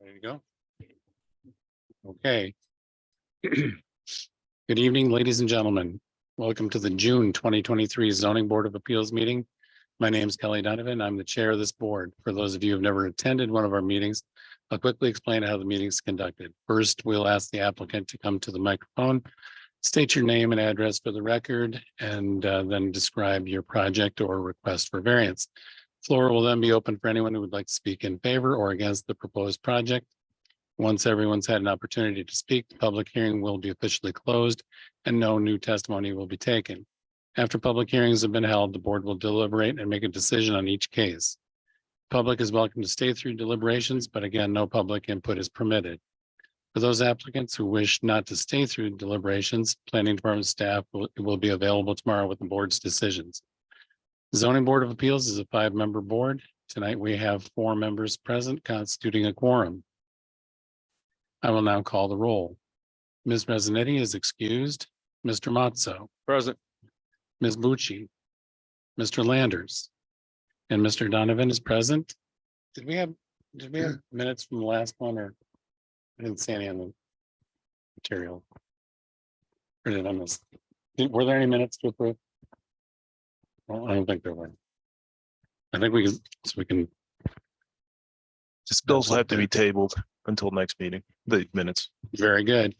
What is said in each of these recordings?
There you go. Okay. Good evening, ladies and gentlemen. Welcome to the June 2023 Zoning Board of Appeals meeting. My name is Kelly Donovan. I'm the chair of this board. For those of you who have never attended one of our meetings, I'll quickly explain how the meeting is conducted. First, we'll ask the applicant to come to the microphone, state your name and address for the record, and then describe your project or request for variance. Floor will then be open for anyone who would like to speak in favor or against the proposed project. Once everyone's had an opportunity to speak, the public hearing will be officially closed and no new testimony will be taken. After public hearings have been held, the board will deliberate and make a decision on each case. Public is welcome to stay through deliberations, but again, no public input is permitted. For those applicants who wish not to stay through deliberations, planning department staff will be available tomorrow with the board's decisions. The Zoning Board of Appeals is a 5-member board. Tonight we have 4 members present, constituting a quorum. I will now call the roll. Ms. Rezzanetti is excused. Mr. Mazzo. Present. Ms. Bucci. Mr. Landers. And Mr. Donovan is present. Did we have minutes from the last one, or I didn't see any on the material? Or did I miss? Were there any minutes to approve? Well, I don't think there were. I think we can. Just bills will have to be tabled until next meeting, the minutes. Very good.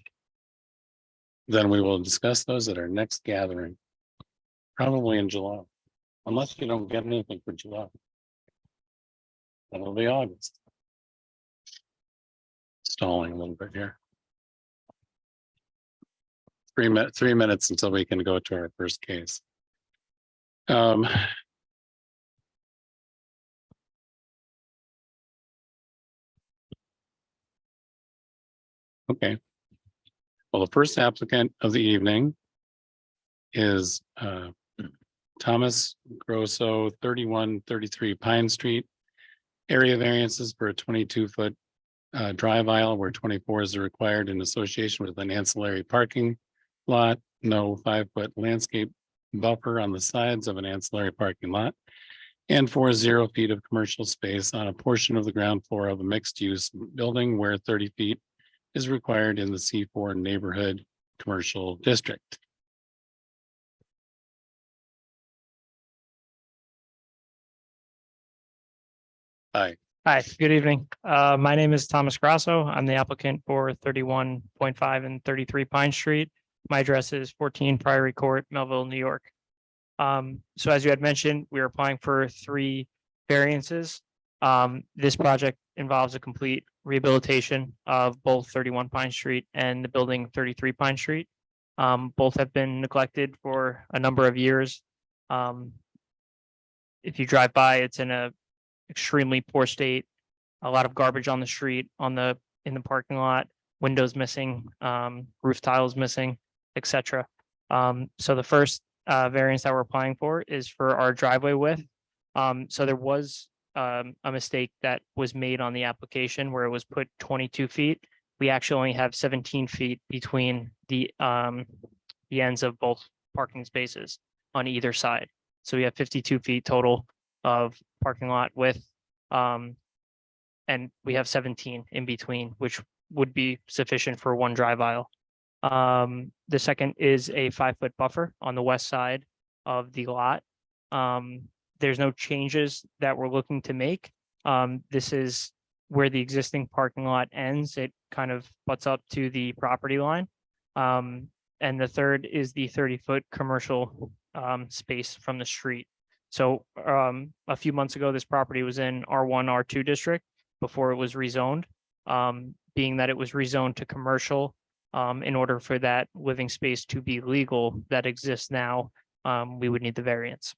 Then we will discuss those at our next gathering. Probably in July, unless you don't get anything for July. That'll be August. Stalling a little bit here. 3 minutes until we can go to our first case. Okay. Well, the first applicant of the evening is Thomas Grosso, 3133 Pine Street. Area variances for a 22-foot drive aisle where 24 is required in association with an ancillary parking lot. No 5-foot landscape buffer on the sides of an ancillary parking lot. And for 0 feet of commercial space on a portion of the ground floor of a mixed-use building where 30 feet is required in the C4 neighborhood commercial district. Hi. Hi, good evening. My name is Thomas Grasso. I'm the applicant for 31.5 and 33 Pine Street. My address is 14 Priory Court, Melville, New York. So as you had mentioned, we are applying for 3 variances. This project involves a complete rehabilitation of both 31 Pine Street and the building 33 Pine Street. Both have been neglected for a number of years. If you drive by, it's in a extremely poor state, a lot of garbage on the street, in the parking lot, windows missing, roof tiles missing, etc. So the first variance that we're applying for is for our driveway width. So there was a mistake that was made on the application where it was put 22 feet. We actually only have 17 feet between the ends of both parking spaces on either side. So we have 52 feet total of parking lot width. And we have 17 in between, which would be sufficient for 1 drive aisle. The second is a 5-foot buffer on the west side of the lot. There's no changes that we're looking to make. This is where the existing parking lot ends. It kind of butts up to the property line. And the third is the 30-foot commercial space from the street. So a few months ago, this property was in R1, R2 district before it was rezoned. Being that it was rezoned to commercial, in order for that living space to be legal that exists now, we would need the variance.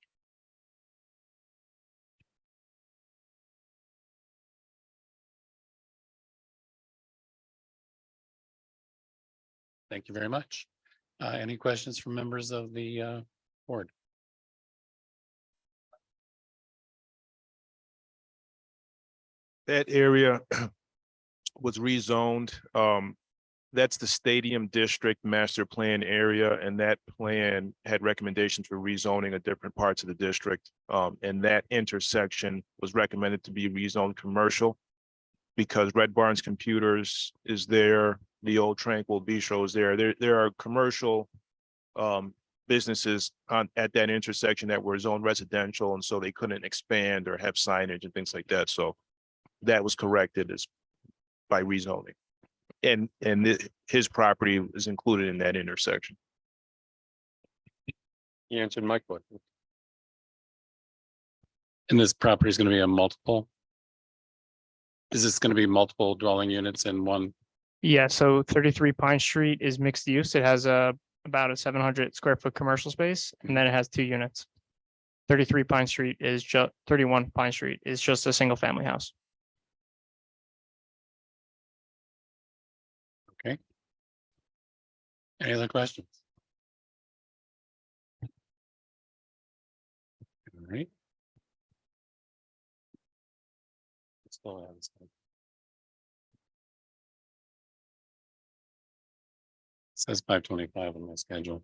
Thank you very much. Any questions from members of the board? That area was rezoned. That's the Stadium District Master Plan area, and that plan had recommendations for rezoning of different parts of the district. And that intersection was recommended to be rezoned commercial. because Red Barns Computers is there, the old Tranquil Bistro is there. There are commercial businesses at that intersection that were zoned residential, and so they couldn't expand or have signage and things like that. So that was corrected as by rezoning. And his property is included in that intersection. You answered my question. And this property is going to be a multiple? Is this going to be multiple dwelling units in one? Yeah, so 33 Pine Street is mixed use. It has about a 700 square foot commercial space, and then it has 2 units. 33 Pine Street is 31 Pine Street is just a single family house. Any other questions? All right. Let's go ahead. It says 5:25 on my schedule.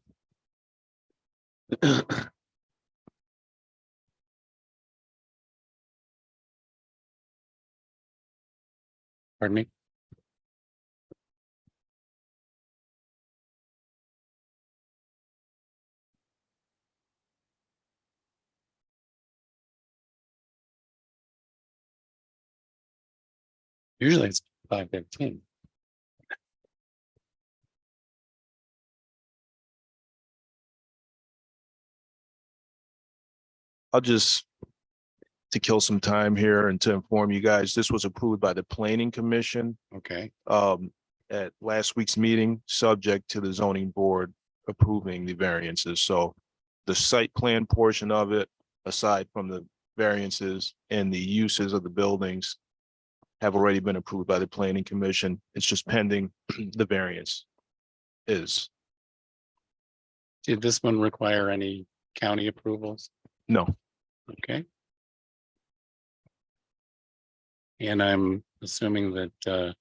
Pardon me? Usually it's 5:15. I'll just, to kill some time here and to inform you guys, this was approved by the Planning Commission Okay, at last week's meeting, subject to the zoning board approving the variances. So the site plan portion of it, aside from the variances and the uses of the buildings, have already been approved by the Planning Commission. It's just pending the variance is. did this one require any county approvals? No, Okay. And I'm assuming that the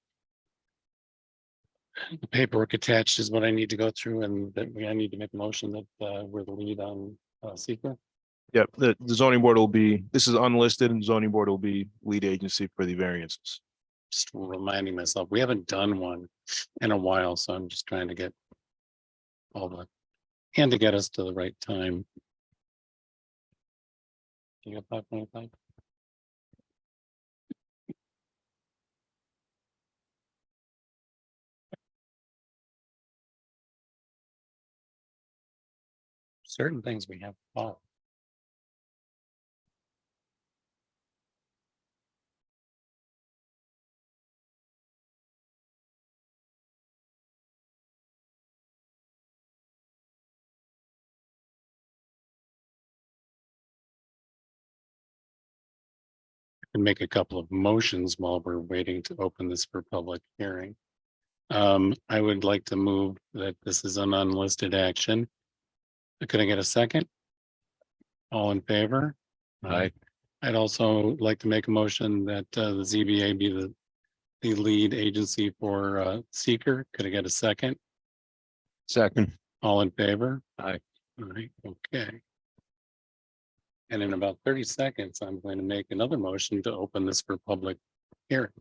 paperwork attached is what I need to go through, and that I need to make a motion that we're the lead on seeker. yep, the zoning board will be, this is unlisted, and zoning board will be lead agency for the variances. Just reminding myself, we haven't done one in a while, so I'm just trying to get all the, and to get us to the right time. You got 5:25? Certain things we have to follow. Can make a couple of motions while we're waiting to open this for public hearing. I would like to move that this is an unlisted action. Could I get a second? All in favor? Aye. I'd also like to make a motion that the ZBA be the lead agency for seeker. Could I get a second? Second. All in favor? Aye. All right, okay. And in about 30 seconds, I'm going to make another motion to open this for public hearing.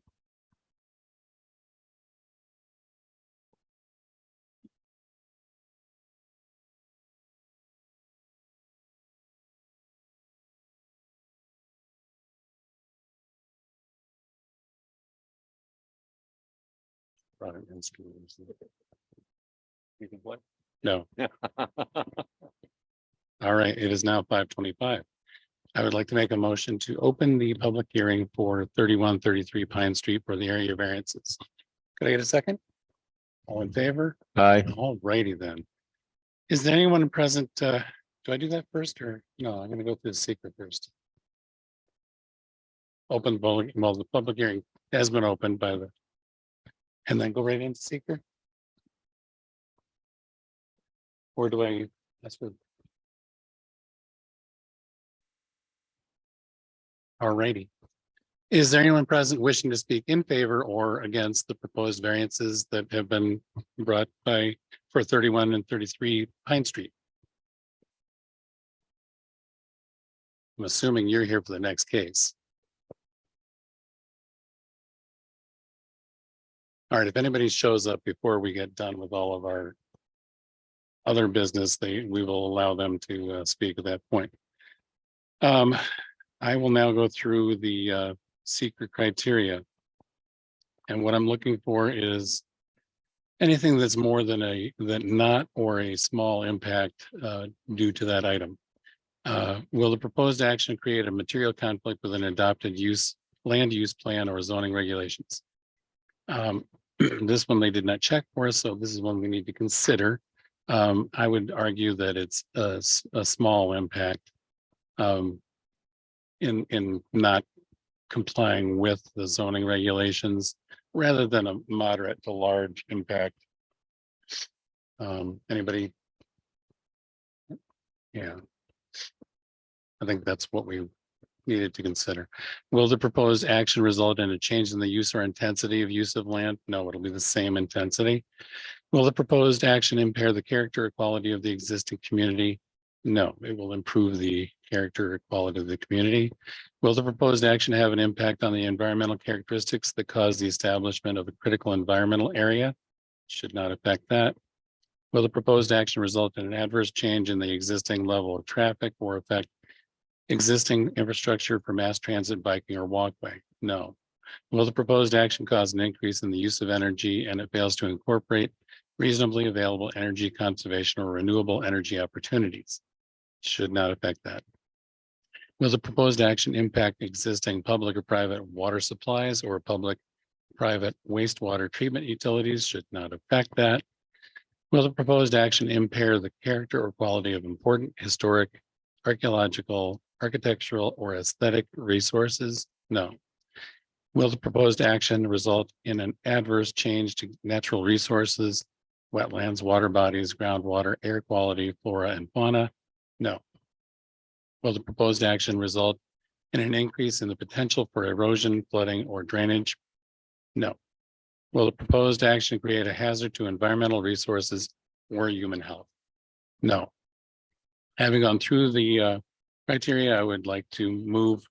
Product and schools. You can what? No. All right, it is now 5:25. I would like to make a motion to open the public hearing for 3133 Pine Street for the area variances. Could I get a second? All in favor? Aye. All righty then. Is there anyone present? Do I do that first or no? I'm gonna go through the secret first. Open the public, well, the public hearing has been opened by the, and then go right into seeker? Or do I, that's for. All righty. Is there anyone present wishing to speak in favor or against the proposed variances that have been brought by for 31 and 33 Pine Street? I'm assuming you're here for the next case. All right, if anybody shows up before we get done with all of our other business, we will allow them to speak at that point. I will now go through the secret criteria. And what I'm looking for is anything that's more than not or a small impact due to that item. Will the proposed action create a material conflict with an adopted land use plan or zoning regulations? This one they did not check for us, so this is one we need to consider. I would argue that it's a small impact in not complying with the zoning regulations rather than a moderate to large impact. Anybody? Yeah. I think that's what we needed to consider. Will the proposed action result in a change in the use or intensity of use of land? No, it'll be the same intensity. Will the proposed action impair the character or quality of the existing community? No, it will improve the character or quality of the community. Will the proposed action have an impact on the environmental characteristics that cause the establishment of a critical environmental area? Should not affect that. Will the proposed action result in an adverse change in the existing level of traffic or affect existing infrastructure for mass transit, biking, or walkway? No. Will the proposed action cause an increase in the use of energy and it fails to incorporate reasonably available energy conservation or renewable energy opportunities? Should not affect that. Will the proposed action impact existing public or private water supplies or public-private wastewater treatment utilities? Should not affect that. Will the proposed action impair the character or quality of important historic, archaeological, architectural, or aesthetic resources? No. Will the proposed action result in an adverse change to natural resources, wetlands, water bodies, groundwater, air quality, flora, and fauna? No. Will the proposed action result in an increase in the potential for erosion, flooding, or drainage? No. Will the proposed action create a hazard to environmental resources or human health? No. Having gone through the criteria, I would like to move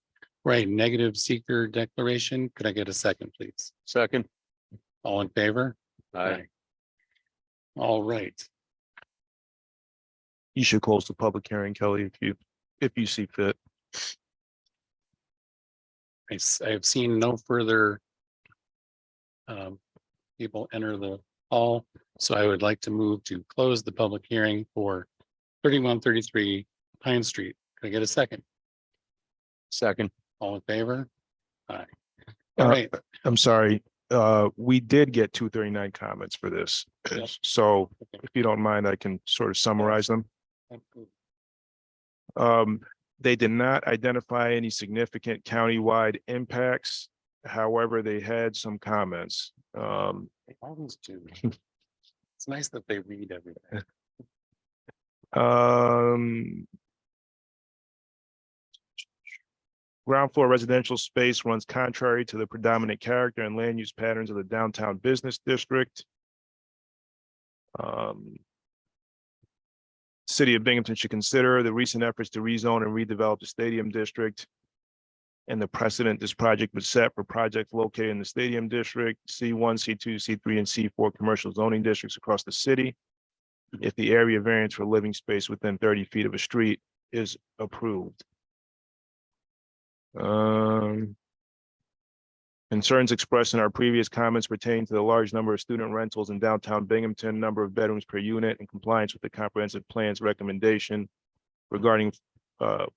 for a negative seeker declaration. Could I get a second, please? Second. All in favor? Aye. All right. You should close the public hearing, Kelly, if you see fit. I have seen no further people enter the hall, so I would like to move to close the public hearing for 3133 Pine Street. Can I get a second? Second. All in favor? Aye. All Uh, right. I'm sorry, we did get 239 comments for this. Yep. So Okay. if you don't mind, I can sort of summarize them. They did not identify any significant countywide impacts. However, they had some comments. They always do. It's nice that they read everything. Ground floor residential space runs contrary to the predominant character and land use patterns of the downtown business district. City of Binghamton should consider the recent efforts to rezone and redevelop the stadium district and the precedent this project would set for projects located in the stadium district, C1, C2, C3, and C4 commercial zoning districts across the city. If the area variance for living space within 30 feet of a street is approved. Concerns expressed in our previous comments pertain to the large number of student rentals in downtown Binghamton, number of bedrooms per unit, and compliance with the comprehensive plan's recommendation regarding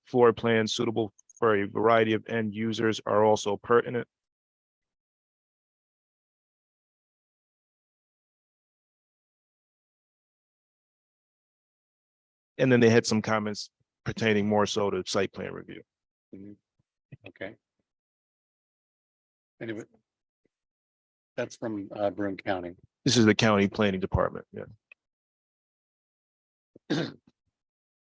floor plans suitable for a variety of end users are also pertinent. And then they had some comments pertaining more so to site plan review. Okay. Anyway. That's from Broome County. This is the county planning department. Yeah.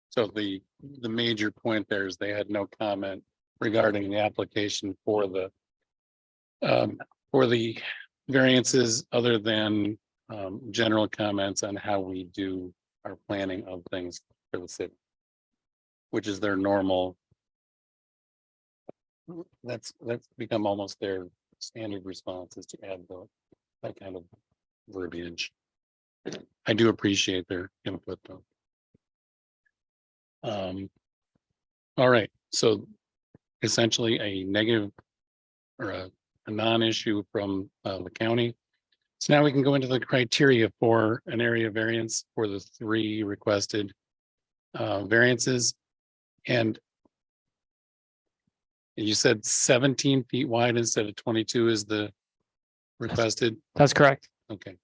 So the major point there is they had no comment regarding the application for the variances other than general comments on how we do our planning of things for the city, which is their normal. That's become almost their standard response is to add that kind of verbiage. I do appreciate their input though. All right, so essentially a negative or a non-issue from the county. So now we can go into the criteria for an area variance for the 3 requested variances. And you said 17 feet wide instead of 22 is the requested. That's correct. Okay,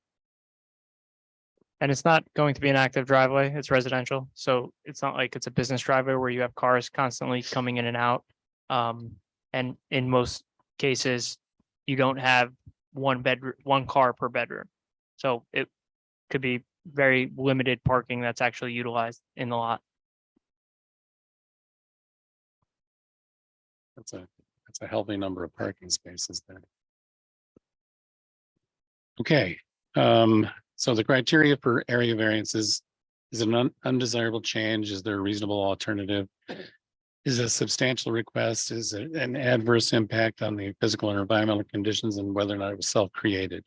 And it's not going to be an active driveway. It's residential. So it's not like it's a business driveway where you have cars constantly coming in and out. And in most cases, you don't have one car per bedroom. So it could be very limited parking that's actually utilized in the lot. that's a healthy number of parking spaces there. Okay, so the criteria for area variances is an undesirable change. Is there a reasonable alternative? Is a substantial request? Is it an adverse impact on the physical and environmental conditions and whether or not it was self-created?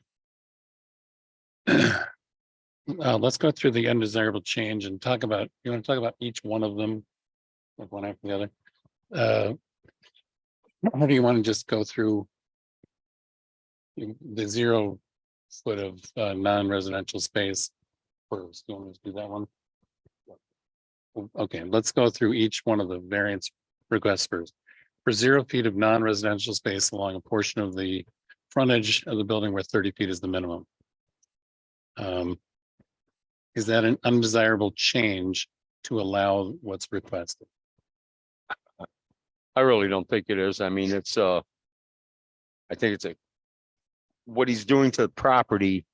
Let's go through the undesirable change and talk about, you want to talk about each one of them? Like one after the other? Or do you want to just go through the 0 foot of non-residential space first? You want to do that one? Okay, let's go through each one of the variance requests first. For 0 feet of non-residential space along a portion of the frontage of the building where 30 feet is the minimum. Is that an undesirable change to allow what's requested? I really don't think it is. I mean, it's I think it's what he's doing to the property.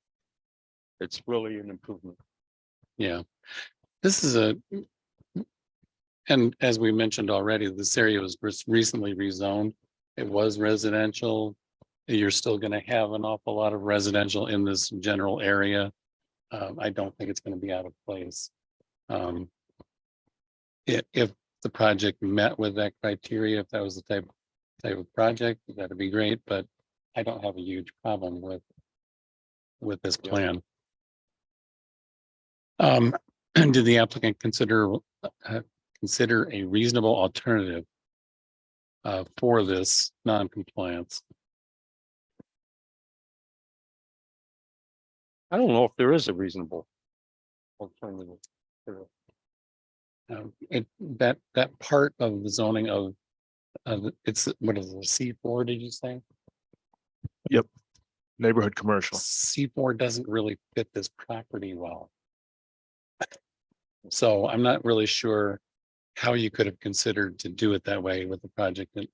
It's really an improvement. Yeah, this is and as we mentioned already, this area was recently rezoned. It was residential. You're still going to have an awful lot of residential in this general area. I don't think it's going to be out of place. If the project met with that criteria, if that was the type of project, that'd be great, but I don't have a huge problem with this plan. And did the applicant consider a reasonable alternative for this non-compliance? I don't know if there is a reasonable alternative. That part of the zoning of it's, what is it, C4, did you say? Neighborhood commercial. C4 doesn't really fit this property well. So I'm not really sure how you could have considered to do it that way with the project. And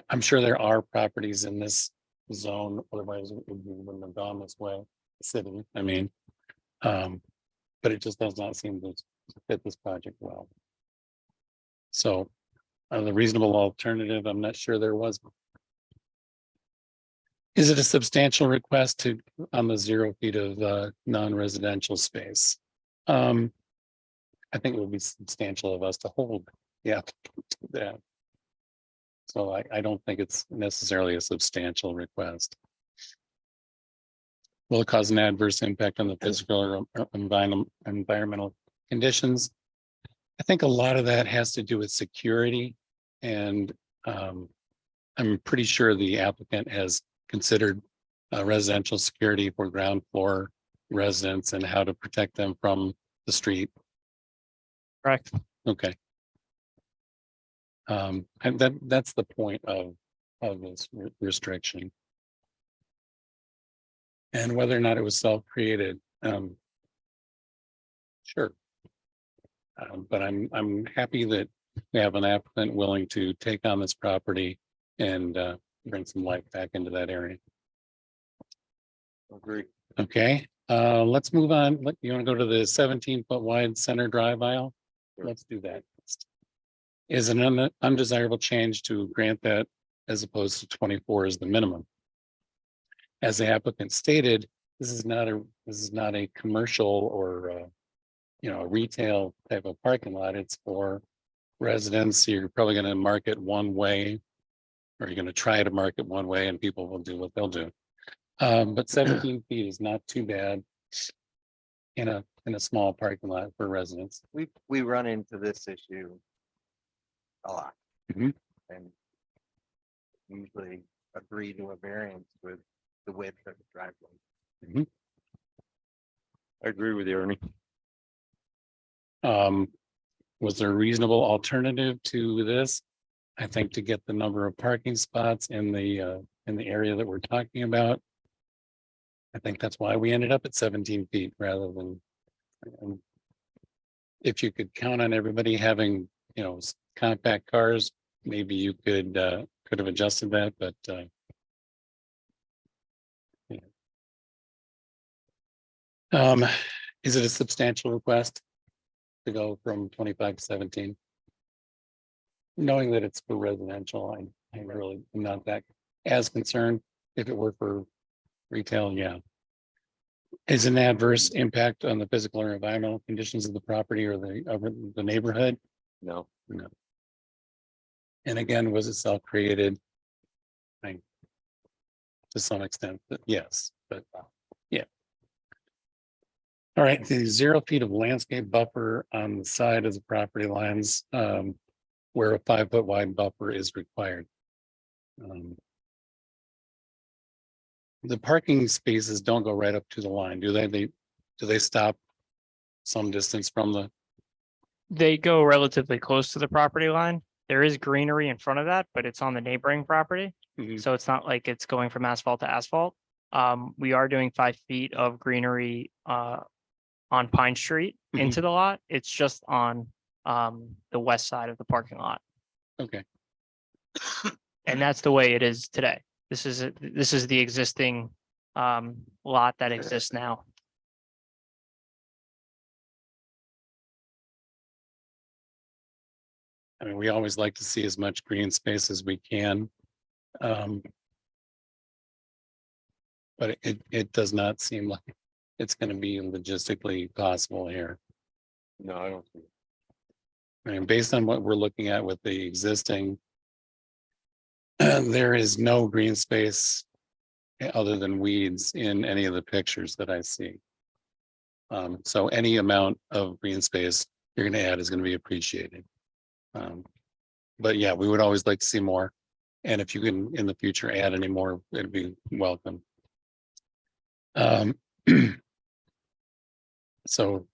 I'm sure there are properties in this zone, otherwise it wouldn't have gone this way, city, I mean. But it just does not seem to fit this project well. So the reasonable alternative, I'm not sure there was. Is it a substantial request to on the 0 feet of non-residential space? I think it would be substantial of us to hold, yeah, that. So I don't think it's necessarily a substantial request. Will it cause an adverse impact on the physical or environmental conditions? I think a lot of that has to do with security, and I'm pretty sure the applicant has considered residential security for ground floor residents and how to protect them from the street. Correct. Okay. And that's the point of this restriction. And whether or not it was self-created, sure. But I'm happy that we have an applicant willing to take on this property and bring some life back into that area. Agree. Okay, let's move on. You want to go to the 17-foot wide center drive aisle? Sure. Let's do that. Is an undesirable change to grant that as opposed to 24 as the minimum. As the applicant stated, this is not a commercial or a retail type of parking lot. It's for residents. You're probably going to market one way. Or you're gonna try to mark it one way and people will do what they'll do. But 17 feet is not too bad in a small parking lot for residents. We run into this issue a lot. Mhm. And usually agree to a variance with the width of the driveway. I agree with you, Ernie. Was there a reasonable alternative to this? I think to get the number of parking spots in the area that we're talking about. I think that's why we ended up at 17 feet rather than. If you could count on everybody having, compact cars, maybe you could have adjusted that, but yeah. Is it a substantial request to go from 25 to 17? Knowing that it's for residential, I really am not that as concerned. If it were for retail, yeah. Is an adverse impact on the physical or environmental conditions of the property or the neighborhood? No, No. And again, was it self-created? To some extent, but yes, but yeah. All right, the 0 feet of landscape buffer on the side of the property lines, where a 5 foot wide buffer is required. The parking spaces don't go right up to the line, do they? Do they stop some distance from the? They go relatively close to the property line. There is greenery in front of that, but it's on the neighboring property. Mhm. So it's not like it's going from asphalt to asphalt. We are doing 5 feet of greenery on Pine Street Mhm. into the lot. It's just on the west side of the parking lot. Okay, And that's the way it is today. This is the existing lot that exists now. I mean, we always like to see as much green space as we can. But it does not seem like it's gonna be logistically possible here. no, I don't think. I mean, based on what we're looking at with the existing. There is no green space. Other than weeds in any of the pictures that I see. So any amount of green space you're gonna add is gonna be appreciated. But yeah, we would always like to see more. And if you can in the future add any more, it'd be welcome. So.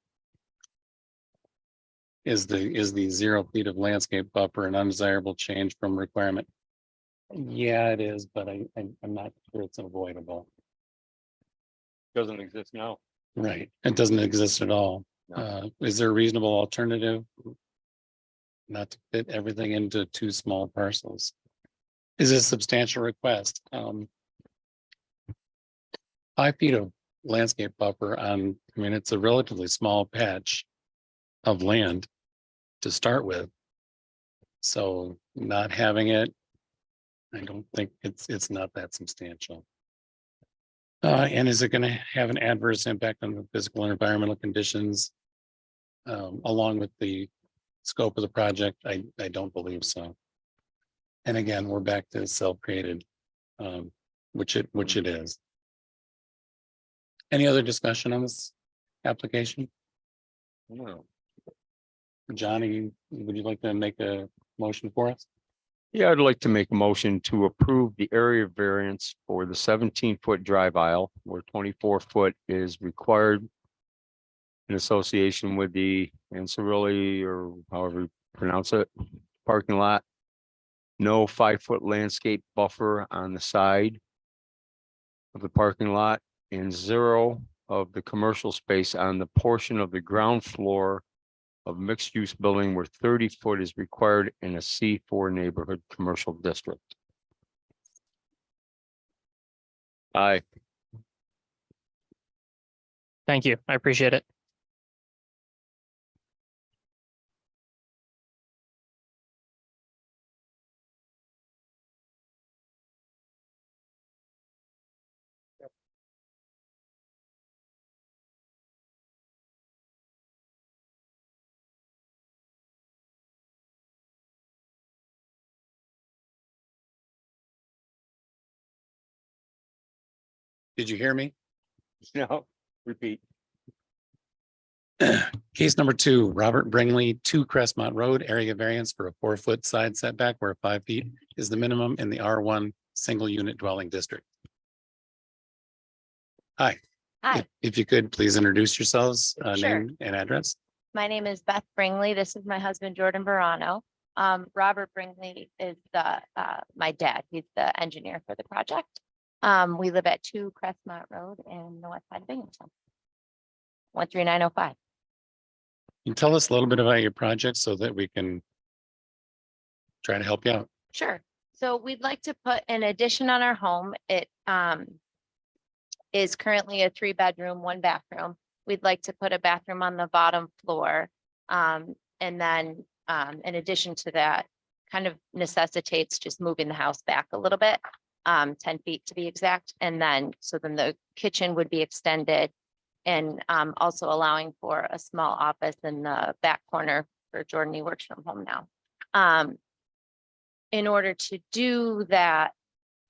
Is the 0 feet of landscape buffer an undesirable change from requirement? Yeah, it is, but I'm not sure it's avoidable. Doesn't exist now. Right, it doesn't exist at all. No. Is there a reasonable alternative? Not to fit everything into 2 small parcels. Is it a substantial request? 5 feet of landscape buffer on, I mean, it's a relatively small patch of land to start with. So not having it, I don't think it's not that substantial. And is it gonna have an adverse impact on the physical and environmental conditions? Along with the scope of the project? I don't believe so. And again, we're back to self-created, which it is. Any other discussion on this application? No. Johnny, would you like to make a motion for us? Yeah, I'd like to make a motion to approve the area variance for the 17-foot drive aisle where 24-foot is required. In association with the Ancirilli or however you pronounce it, parking lot. No 5-foot landscape buffer on the side of the parking lot and 0 of the commercial space on the portion of the ground floor of mixed-use building where 30 foot is required in a C4 neighborhood commercial district. Aye. Thank you. I appreciate it. Did you hear me? No, repeat. Case number 2, Robert Bringley, 2 Crestmont Road, area variance for a 4-foot side setback where 5 feet is the minimum in the R1 single unit dwelling district. Hi. Hi, If you could, please introduce yourselves, Sure. name and address. my name is Beth Bringley. This is my husband, Jordan Verano. Robert Bringley is my dad. He's the engineer for the project. We live at 2 Crestmont Road in the west side of Binghamton. 13905. Can you tell us a little bit about your project so that we can try to help you out? Sure. So we'd like to put an addition on our home. It is currently a 3-bedroom, 1-bathroom. We'd like to put a bathroom on the bottom floor. And then in addition to that, kind of necessitates just moving the house back a little bit, 10 feet to be exact. And then, so then the kitchen would be extended and also allowing for a small office in the back corner for Jordan. He works from home now. In order to do that,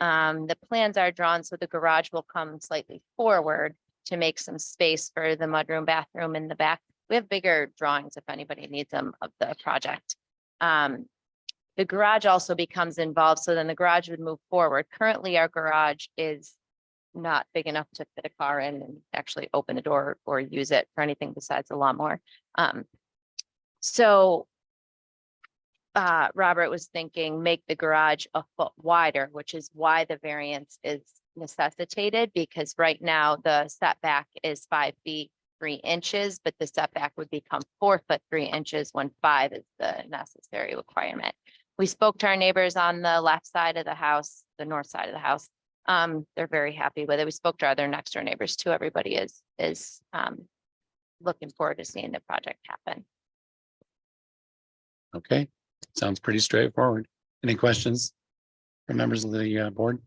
the plans are drawn so the garage will come slightly forward to make some space for the mudroom bathroom in the back. We have bigger drawings if anybody needs them of the project. The garage also becomes involved, so then the garage would move forward. Currently, our garage is not big enough to fit a car in and actually open the door or use it for anything besides a lawnmower. So Robert was thinking, make the garage a foot wider, which is why the variance is necessitated, because right now the setback is 5 feet 3 inches, but the setback would become 4 foot 3 inches when 5 is the necessary requirement. We spoke to our neighbors on the left side of the house, the north side of the house. They're very happy with it. We spoke to our other next door neighbors too. Everybody is looking forward to seeing the project happen. Okay, sounds pretty straightforward. Any questions from members of the board?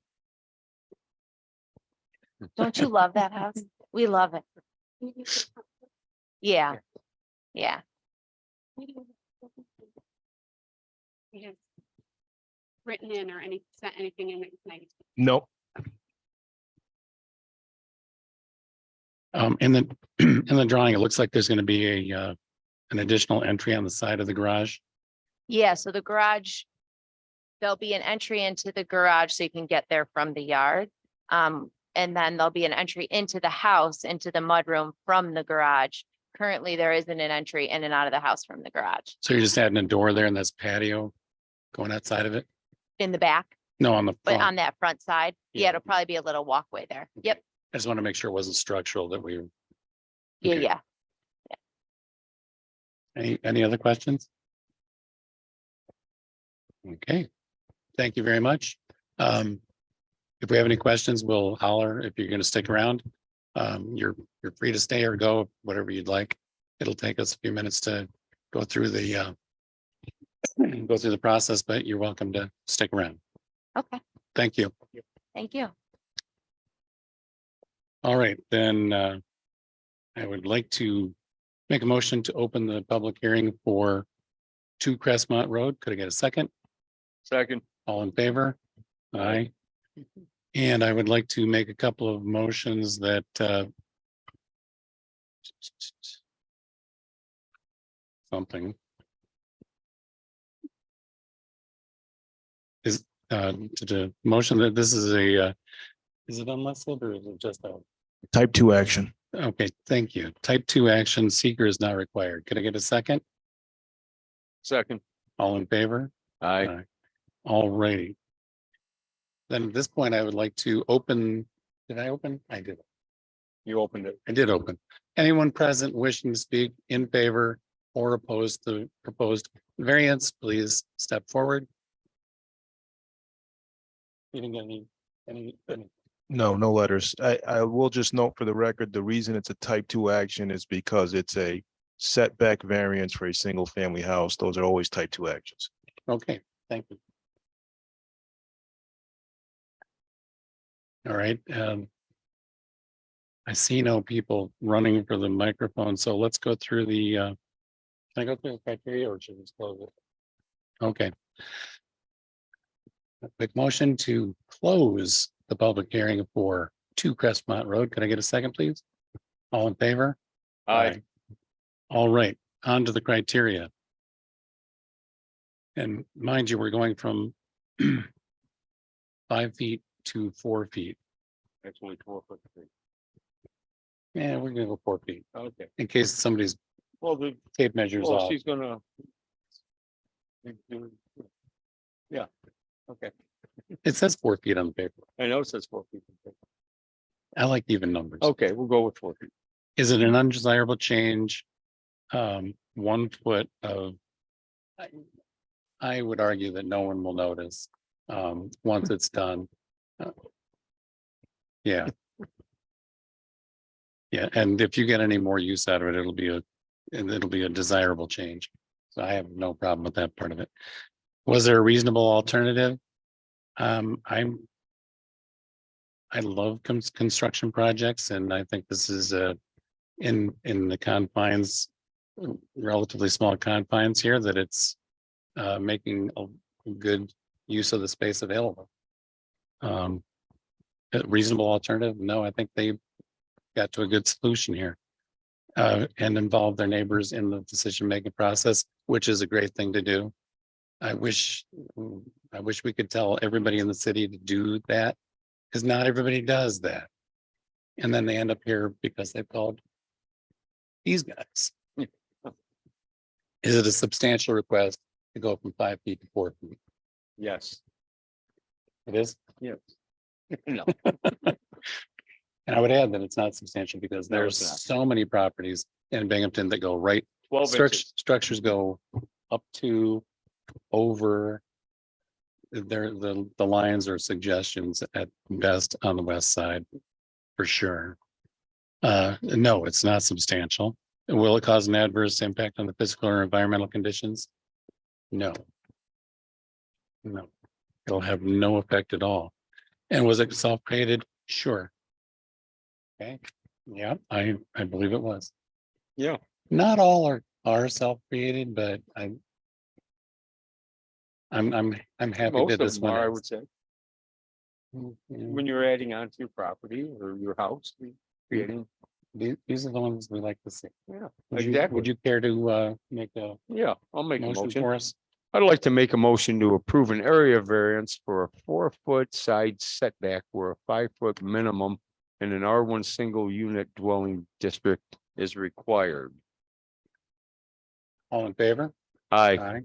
Don't you love that house? We love it. Yeah, yeah. Has written in or sent anything in tonight. Nope. In the in the drawing, it looks like there's going to be an additional entry on the side of the garage. Yeah, so the garage, there'll be an entry into the garage so you can get there from the yard. And then there'll be an entry into the house, into the mudroom from the garage. Currently, there isn't an entry in and out of the house from the garage. So you're just adding a door there and that's patio going outside of it? In the back, No, on the but front. on that front side, Yeah. yeah, it'll probably be a little walkway there. Yep, I just want to make sure it wasn't structural that we. yeah, Okay. yeah. Any other questions? Okay, thank you very much. If we have any questions, we'll holler if you're going to stick around. You're free to stay or go, whatever you'd like. It'll take us a few minutes to go through the process, but you're welcome to stick around. Okay, Thank you. thank you. All right, then I would like to make a motion to open the public hearing for 2 Crestmont Road. Could I get a second? Second. All in favor? Aye. And I would like to make a couple of motions that something is to the motion that this is is it unlisted or is it just a? Type 2 action. Okay, thank you. Type 2 action, seeker is not required. Could I get a second? Second. All in favor? Aye. All righty. Then at this point, I would like to open, did I open? I did. You opened it. I did open. Anyone present wishing to speak in favor or opposed to the proposed variance, please step forward. You didn't get any. No, no letters. I will just note for the record, the reason it's a type 2 action is because it's a setback variance for a single family house. Those are always type 2 actions. Okay, thank you. All right. I see no people running for the microphone, so let's go through the, can I go through the criteria or should we just close it? Okay. A quick motion to close the public hearing for 2 Crestmont Road. Could I get a second, please? All in favor? Aye. All right, on to the criteria. And mind you, we're going from 5 feet to 4 feet. Actually 4 foot. Yeah, we're gonna go 4 feet Okay, in case somebody's well, the, tape measures off. she's gonna. Yeah, okay, It says 4 feet on the paper. I know it says 4 feet. I like even numbers. Okay, we'll go with 4 feet. Is it an undesirable change? 1 foot of. I would argue that no one will notice, once it's done. Yeah. Yeah, and if you get any more use out of it, it'll be a desirable change. So I have no problem with that part of it. Was there a reasonable alternative? I love construction projects, and I think this is in the confines, relatively small confines here, that it's making a good use of the space available. A reasonable alternative? No, I think they got to a good solution here. And involve their neighbors in the decision-making process, which is a great thing to do. I wish we could tell everybody in the city to do that, because not everybody does that. And then they end up here because they've called these guys. Is it a substantial request to go from 5 feet to 4 feet? Yes. It is. Yes. No. And I would add that it's not substantial because No, there's it's not. so many properties in Binghamton that go right, 12 inches. structures go up to, over. The lines are suggestions at best on the west side, for sure. No, it's not substantial. Will it cause an adverse impact on the physical or environmental conditions? No. No, it'll have no effect at all. And was it self-created? Sure. Okay, yeah, I believe it was. Yeah. Not all are self-created, but I'm happy Most that of this them are, I one would say, is. when you're adding on to your property or your house, creating, These are the ones we like to see. yeah, Would exactly. you care to make a Yeah, I'll make a motion motion. for us? I'd like to make a motion to approve an area variance for a 4 foot side setback where a 5 foot minimum in an R1 single unit dwelling district is required. All in favor? Aye. Aye.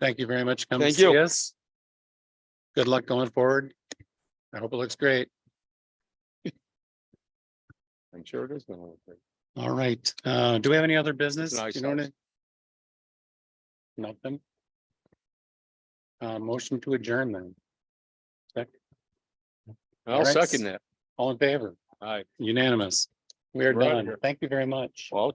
Thank you very much. Come Thank see you. us. Good luck going forward. I hope it looks great. I'm sure it is gonna look great. All right, do we have any other business? nice You know, house. nothing. Motion to adjourn then. I'll right. second that. All in favor? Aye. Unanimous. We are We're outta done. here. Thank you very much. Well,